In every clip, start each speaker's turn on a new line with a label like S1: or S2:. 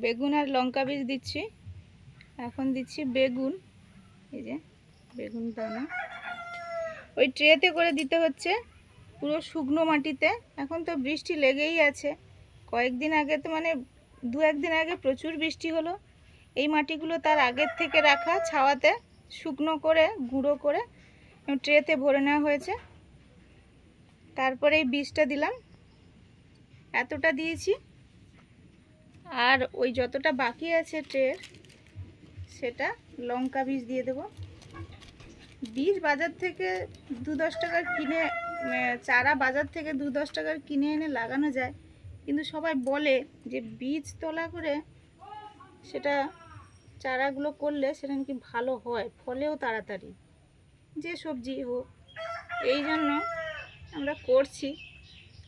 S1: বেগুন আর লঙ্কা বীজ দিচ্ছি। এখন দিচ্ছি বেগুন, এই যে বেগুন দানা ওই ট্রেতে করে দিতে হচ্ছে, পুরো শুকনো মাটিতে। এখন তো বৃষ্টি লেগেই আছে, কয়েকদিন আগে তো মানে 2-1 দিন আগে প্রচুর বৃষ্টি হলো। এই মাটিগুলো তার আগের থেকে রাখা ছাওয়াতে শুকনো করে গুঁড়ো করে ট্রেতে ভরে নেওয়া হয়েছে। তারপরে এই বীজটা দিলাম, এতটা দিয়েছি। আর ওই যতটা বাকি আছে ট্রের, সেটা লঙ্কা বীজ দিয়ে দেব। বীজ বাজার থেকে 2-10 টাকার কিনে, চারা বাজার থেকে 2-10 টাকার কিনে এনে লাগানো যায়, কিন্তু সবাই বলে যে বীজ তলা করে সেটা চারাগুলো করলে সেটা নাকি ভালো হয়, ফলেও তাড়াতাড়ি, যে সবজি হোক। এই জন্য আমরা করছি।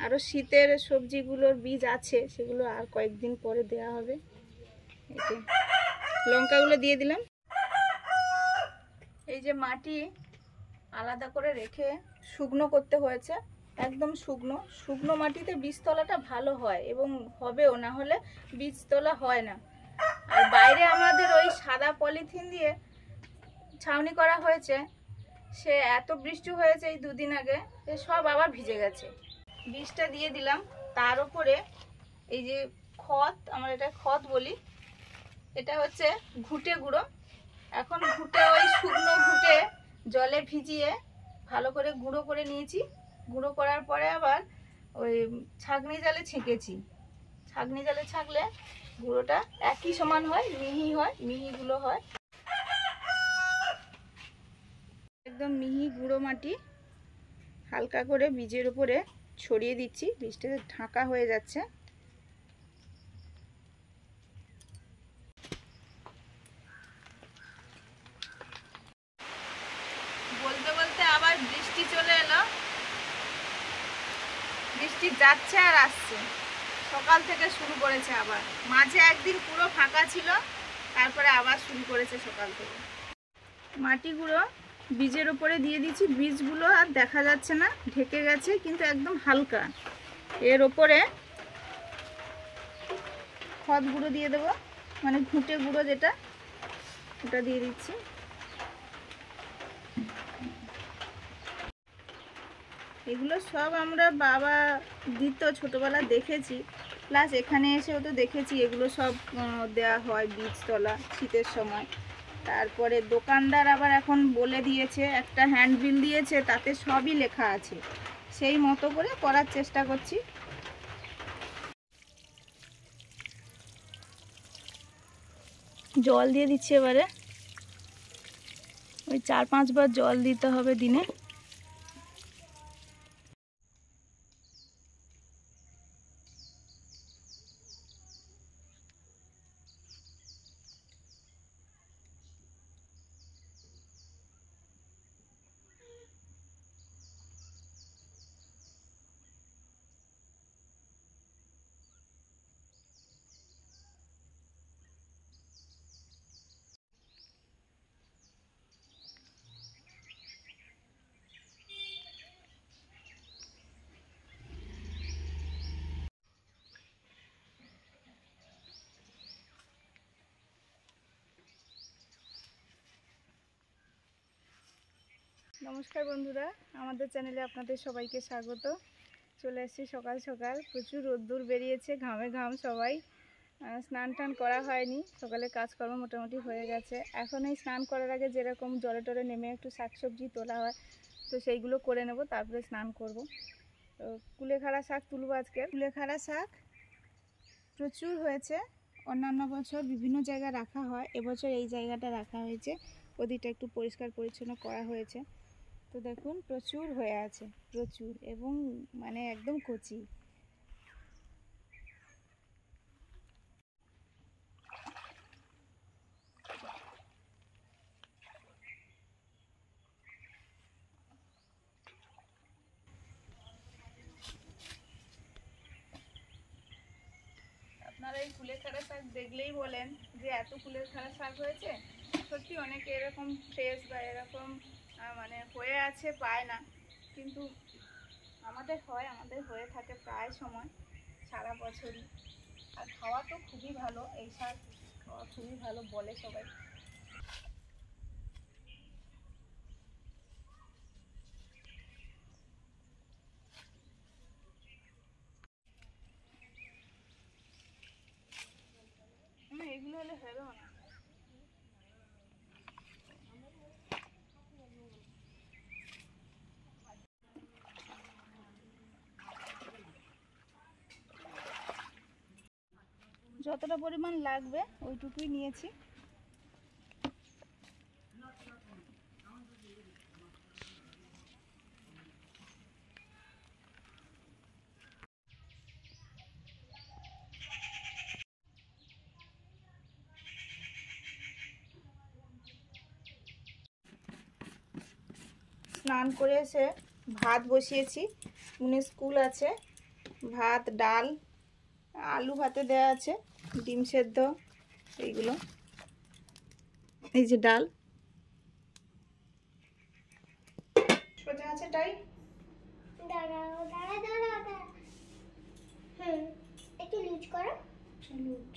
S1: আরও শীতের সবজিগুলোর বীজ আছে, সেগুলো আর কয়েকদিন পরে দেওয়া হবে। এতে লঙ্কাগুলো দিয়ে দিলাম। এই যে মাটি আলাদা করে রেখে শুকনো করতে হয়েছে, একদম শুকনো। শুকনো মাটিতে বীজতলাটা ভালো হয় এবং হবেও, না হলে বীজতলা হয় না। আর বাইরে আমাদের ওই সাদা পলিথিন দিয়ে ছাউনি করা হয়েছে, সে এত বৃষ্টি হয়েছে এই 2 দিন আগে, সব আবার ভিজে গেছে। বীজটা দিয়ে দিলাম, তার উপরে এই যে খত, আমরা এটা খত বলি, এটা হচ্ছে ঘুঁটে গুঁড়ো। এখন ঘুঁটে ওই শুকনো ঘুঁটে জলে ভিজিয়ে ভালো করে গুঁড়ো করে নিয়েছি। গুঁড়ো করার পরে আবার ওই ছাঁকনি জালে ছেঁকেছি। ছাঁকনি জালে ছাঁকলে গুঁড়োটা একই সমান হয়, মিহি হয়, মিহিগুলো হয়। একদম মিহি গুঁড়ো মাটি হালকা করে বীজের উপরে ছড়িয়ে দিচ্ছি। বীজটা ঢাকা হয়ে যাচ্ছে। বলতে বলতে আবার বৃষ্টি চলে এলো। বৃষ্টি যাচ্ছে আর আসছে, সকাল থেকে শুরু করেছে। আবার মাঝে একদিন পুরো ফাঁকা ছিল, তারপরে আবার শুরু করেছে সকাল থেকে। মাটিগুলো বীজের উপরে দিয়ে দিচ্ছি। বীজগুলো আর দেখা যাচ্ছে না, ঢেকে গেছে, কিন্তু একদম হালকা। এর ওপরে খদ গুঁড়ো দিয়ে দেবো, মানে ঘুঁটে গুঁড়ো যেটা, ওটা দিয়ে দিচ্ছি। এগুলো সব আমরা বাবা দিত, ছোটোবেলা দেখেছি, প্লাস এখানে এসেও তো দেখেছি এগুলো সব দেওয়া হয় বীজতলা শীতের সময়। তারপরে দোকানদার আবার এখন বলে দিয়েছে, একটা হ্যান্ডবিল দিয়েছে, তাতে সবই লেখা আছে। সেই মতো করে করার চেষ্টা করছি। জল দিয়ে দিচ্ছি এবারে, ওই 4-5 বার জল দিতে হবে দিনে। নমস্কার বন্ধুরা, আমাদের চ্যানেলে আপনাদের সবাইকে স্বাগত। চলে এসেছি সকাল সকাল, প্রচুর রোদ্দুর বেরিয়েছে, ঘামে ঘাম সবাই। স্নান টান করা হয়নি, সকালে কাজকর্ম মোটামুটি হয়ে গেছে। এখন এই স্নান করার আগে যেরকম জলে টলে নেমে একটু শাকসবজি তোলা হয়, তো সেইগুলো করে নেব, তারপরে স্নান করব। তো কুলেখাড়া শাক তুলব আজকে। কুলেখাড়া শাক প্রচুর হয়েছে, অন্যান্য বছর বিভিন্ন জায়গায় রাখা হয়, এবছর এই জায়গাটা রাখা হয়েছে, ওদিকটা একটু পরিষ্কার পরিচ্ছন্ন করা হয়েছে। তো দেখুন প্রচুর হয়ে আছে, প্রচুর, এবং মানে একদম কচি। আপনারা এই কুলেখাড়া শাক দেখলেই বলেন যে এত কুলেখাড়া শাক হয়েছে। সত্যি অনেকে এরকম ফ্রেশ বা এরকম মানে হয়ে আছে পায় না, কিন্তু আমাদের হয়, আমাদের হয়ে থাকে প্রায় সময়, সারা বছরই। আর খাওয়া তো খুবই ভালো, এই শাক খাওয়া খুবই ভালো বলে সবাই। এগুলো হলে হবে না। যতটা পরিমাণ লাগবে ওইটুকুই নিয়েছি। স্নান করে এসে ভাত বসিয়েছি, স্কুল আছে। ভাত, ডাল, আলু ভাতে দেওয়া আছে, ডিম সেদ্ধ, এইগুলো। এই যে ডাল সোজা আছে তাই।
S2: একটু লুজ করো।
S1: লুজ,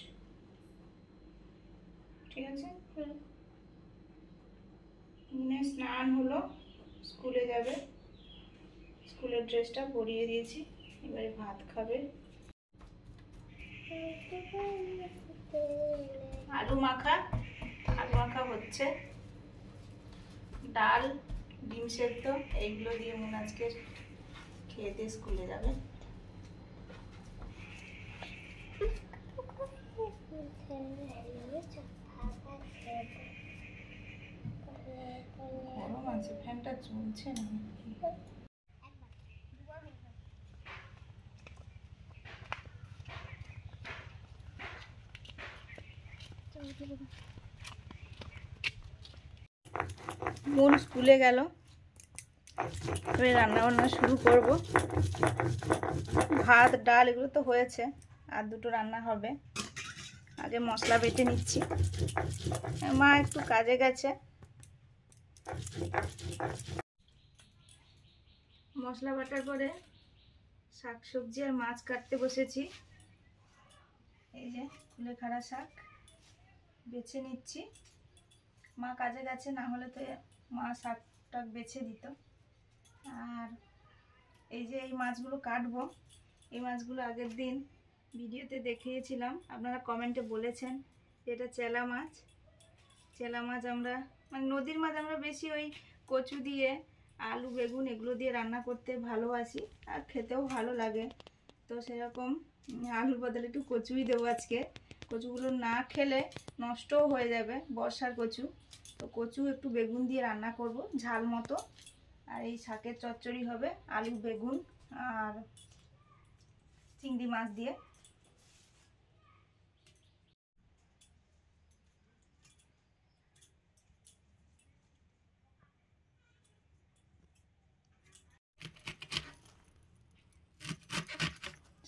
S1: ঠিক আছে। স্নান হলো, স্কুলে যাবে, স্কুলের ড্রেসটা পরিয়ে দিয়েছি, এবারে ভাত খাবে। আলু মাখা হচ্ছে, ডাল, ডিম সেদ্ধ, এইগুলো দিয়ে মনে আজকে খেয়ে দিয়ে স্কুলে যাবে। গরম আছে, ফ্যানটা চলছে না। মন স্কুলে গেল, এবারে রান্না বান্না শুরু করব। ভাত, ডাল এগুলো তো হয়েছে, আর দুটো রান্না হবে। আগে মশলা বেটে নিচ্ছি, মা একটু কাজে গেছে। মশলা বাটার পরে শাকসবজি আর মাছ কাটতে বসেছি। এই যে কুলেখাড়া শাক বেছে নিচ্ছি, মা কাজে গেছে, না হলে তো মা শাকটা বেছে দিত। আর এই যে এই মাছগুলো কাটবো, এই মাছগুলো আগের দিন ভিডিওতে দেখিয়েছিলাম, আপনারা কমেন্টে বলেছেন যে এটা চেলা মাছ। চেলা মাছ আমরা মানে নদীর মাছ আমরা বেশি ওই কচু দিয়ে, আলু বেগুন এগুলো দিয়ে রান্না করতে ভালোবাসি, আর খেতেও ভালো লাগে। তো সেরকম আলুর বদলে একটু কচুই দেবো আজকে। কচুগুলো না খেলে নষ্টও হয়ে যাবে, বর্ষার কচু। তো কচু একটু বেগুন দিয়ে রান্না করব ঝাল মতো। আর এই শাকের চচ্চড়ি হবে আলু বেগুন আর চিংড়ি মাছ দিয়ে।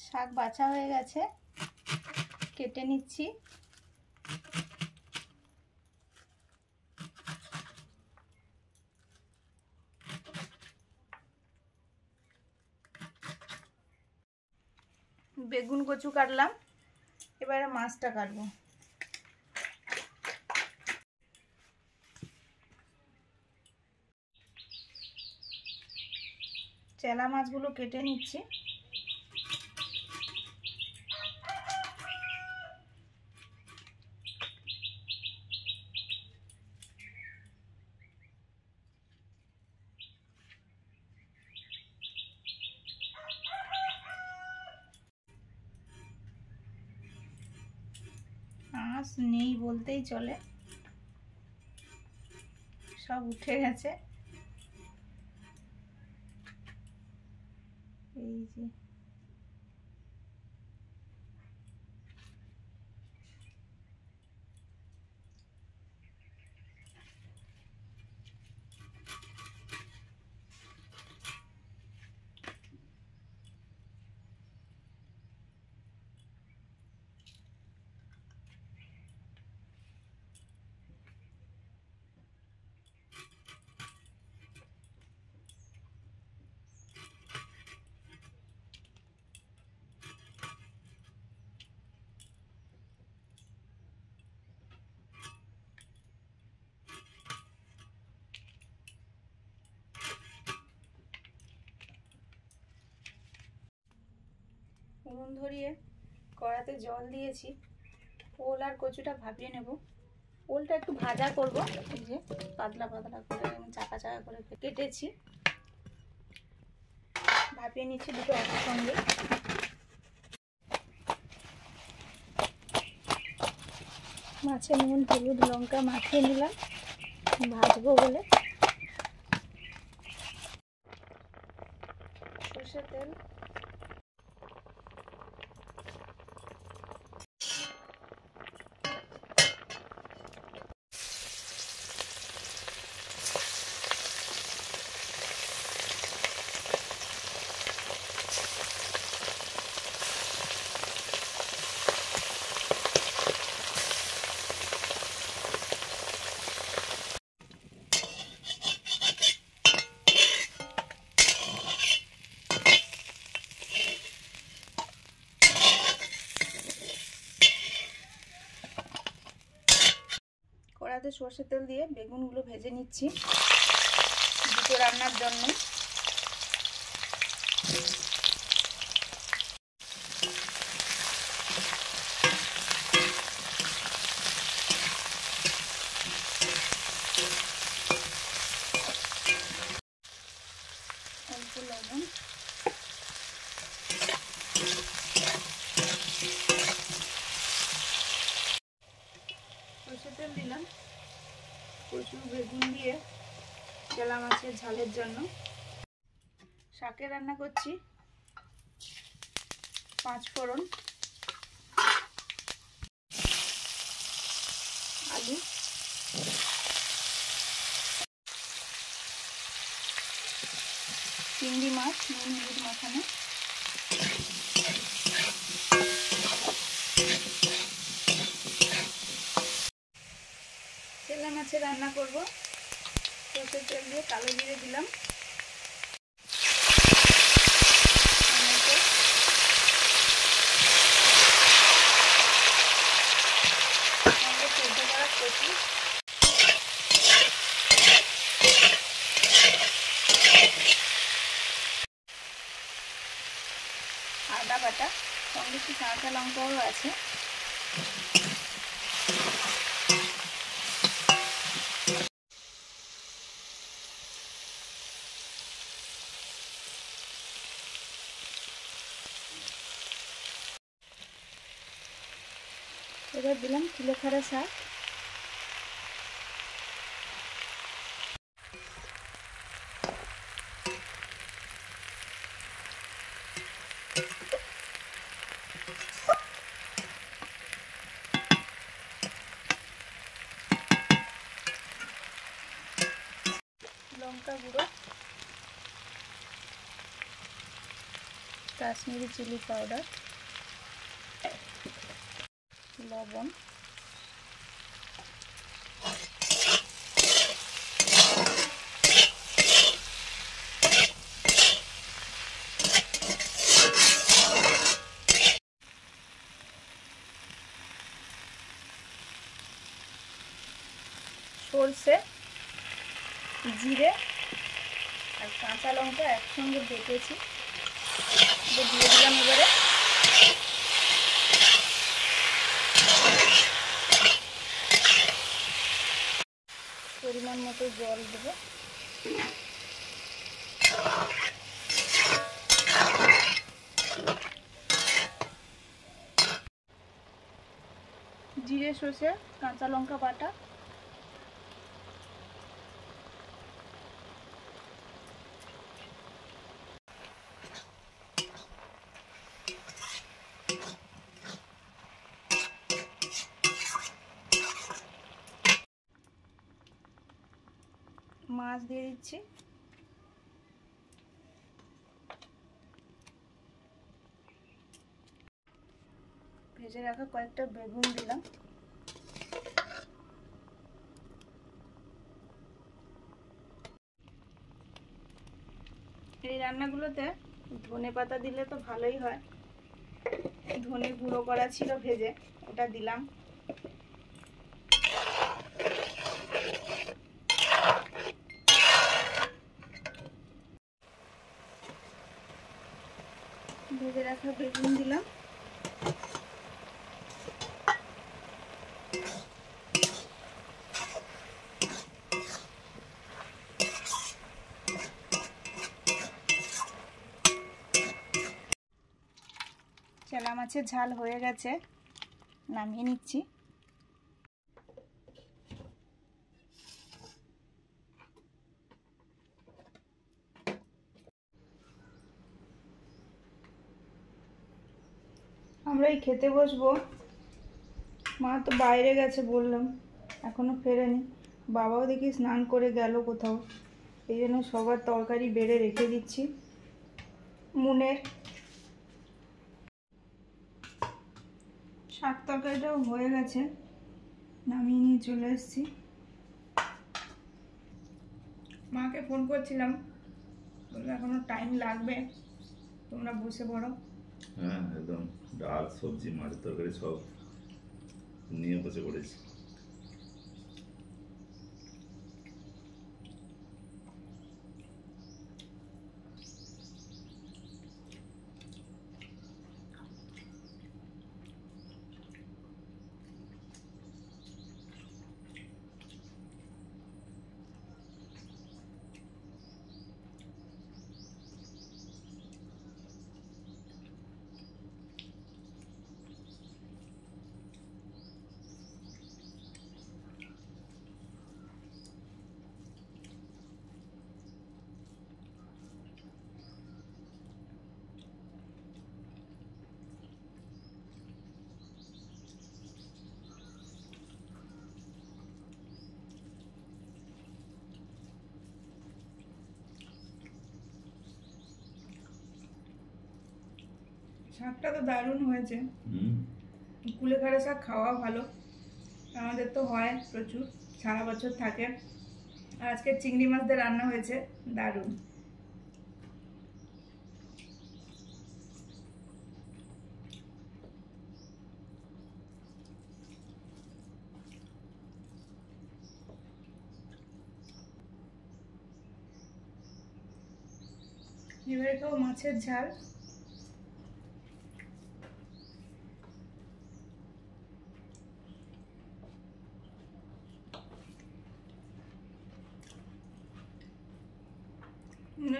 S1: শাক বাছা হয়ে গেছে, কেটে নিচ্ছি। বেগুন কচু কাটলাম, এবারে মাছটা কাটবো। চেলা মাছগুলো কেটে নিচ্ছি। আঁশ নেই বলতেই চলে, সব উঠে গেছে। এই যে উনুন ধরিয়ে কড়াতে জল দিয়েছি। ওল আর কচুটা ভাপিয়ে নেব। ওলটা একটু ভাজা করব, এই যে পাতলা পাতলা করে চাকা চাকা করে কেটেছি, ভাপিয়ে নিচ্ছি দুটো একসঙ্গে। মাছে নুন হলুদ লঙ্কা মাখিয়ে নিলাম ভাজবো বলে। সরষের তেল, কড়াতে সরষের তেল দিয়ে বেগুনগুলো ভেজে নিচ্ছি দুটো রান্নার জন্য। অল্প লবণ, সরষের তেল দিলাম কচু বেগুন দিয়ে চেলা মাছের ঝালের জন্য। শাকে রান্না করছি, 5 ফোড়ন, আলু, চিংড়ি মাছ নুন হলুদ মাখানো, চেলা মাছের রান্না করব। সরষের তেল দিয়ে কালো জিরে দিলাম, সেদ্ধ করা কচু, আদা বাটা, সঙ্গে একটু কাঁচা লঙ্কাও আছে। এবার দিলাম কুলেখাড়া শাক, লঙ্কা গুঁড়ো, কাশ্মীরি চিলি পাউডার, লবণ, সরষে, জিরে আর কাঁচা লঙ্কা একসঙ্গে বেটেছি, দিয়ে দিলাম। এবারে পরিমাণ মতো জল দেবো। জিরে সর্ষে কাঁচা লঙ্কা বাটা, মাছ দিয়ে দিচ্ছি, ভেজে রাখা কয়েকটা বেগুন দিলাম, এই রান্নাগুলোতে ধনেপাতা দিলে তো ভালোই হয়। ধনে গুঁড়ো করা ছিল ভেজে, ওটা দিলাম। ভেজে রাখা বেগুন দিলাম। চেলা মাছের ঝাল হয়ে গেছে, নামিয়ে নিচ্ছি। আমরাই খেতে বসবো। মা তো বাইরে গেছে বললাম, এখনো ফেরেনি। বাবাও দেখি স্নান করে গেল কোথাও, এই জন্য সবার তরকারি বেড়ে রেখে দিচ্ছি। মুনের শাক তরকারিটাও হয়ে গেছে, নামিয়ে নিয়ে চলে এসেছি। মাকে ফোন করছিলাম, বললো এখনো টাইম লাগবে, তোমরা বসে পড়ো।
S3: হ্যাঁ একদম, ডাল সবজি মাছের তরকারি সব নিয়ে বসে পড়েছি।
S1: শাকটা তো দারুণ হয়েছে।
S3: হুম,
S1: কুলেখাড়া শাক খাওয়া ভালো, আমাদের তো হয় প্রচুর, সারা বছর থাকে। আর আজকে চিংড়ি মাছ দিয়ে রান্না হয়েছে, দারুণ। এবারে খাও মাছের ঝাল।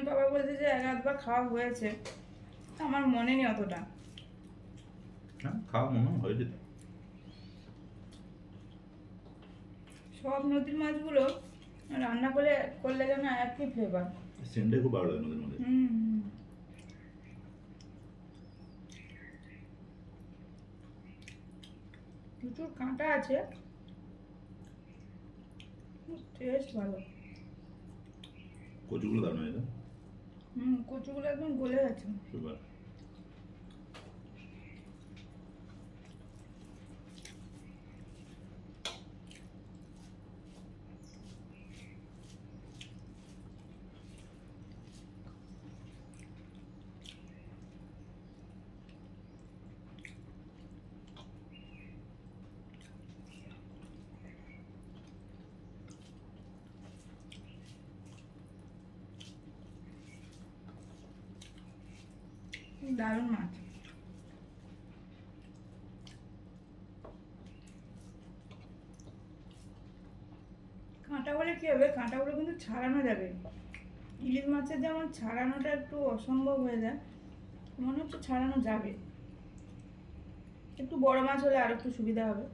S1: বাবা বলছে যে এক আধবার খাওয়া হয়েছে, আমার মনে নেই অতটা।
S3: হ্যাঁ খাওয়া মনে হয় যেত।
S1: সব নদীর মাছগুলো রান্না করে করলে যেন একই ফ্লেভার।
S3: সেন্টে খুব ভালো লাগে নদীর মধ্যে।
S1: প্রচুর কাঁটা আছে, টেস্ট ভালো।
S3: কচুগুলো দারুণ হয়েছে।
S1: কচুগুলো একদম গলে গেছে।
S3: সুপার।
S1: দারুণ মাছ। কাঁটা বলে কি হবে, কাঁটাগুলো কিন্তু ছাড়ানো যাবে। ইলিশ মাছের যেমন ছাড়ানোটা একটু অসম্ভব হয়ে যায়, মনে হচ্ছে ছাড়ানো যাবে। একটু বড় মাছ হলে আর একটু সুবিধা হবে।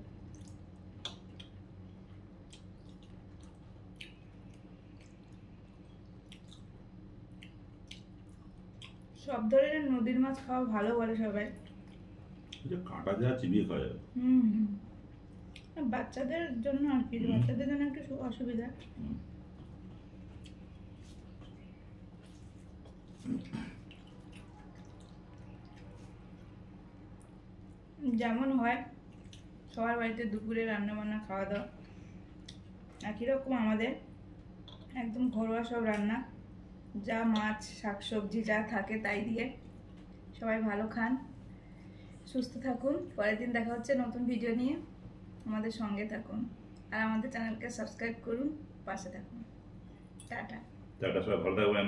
S1: সব ধরনের নদীর মাছ খাওয়া ভালো বলে সবাই।
S3: কাঁটা যা চিবিয়ে খাওয়া যাবে।
S1: বাচ্চাদের জন্য আর কি, বাচ্চাদের জন্য একটু অসুবিধা। যেমন হয় সবার বাড়িতে দুপুরে রান্না বান্না খাওয়া দাওয়া একই রকম, আমাদের একদম ঘরোয়া সব রান্না, যা মাছ শাকসবজি যা থাকে তাই দিয়ে। সবাই ভালো খান, সুস্থ থাকুন। পরের দিন দেখা হচ্ছে নতুন ভিডিও নিয়ে, আমাদের সঙ্গে থাকুন আর আমাদের চ্যানেলকে সাবস্ক্রাইব করুন, পাশে থাকুন। টাটা।
S3: টাটা, সবাই ভালো থাকবেন।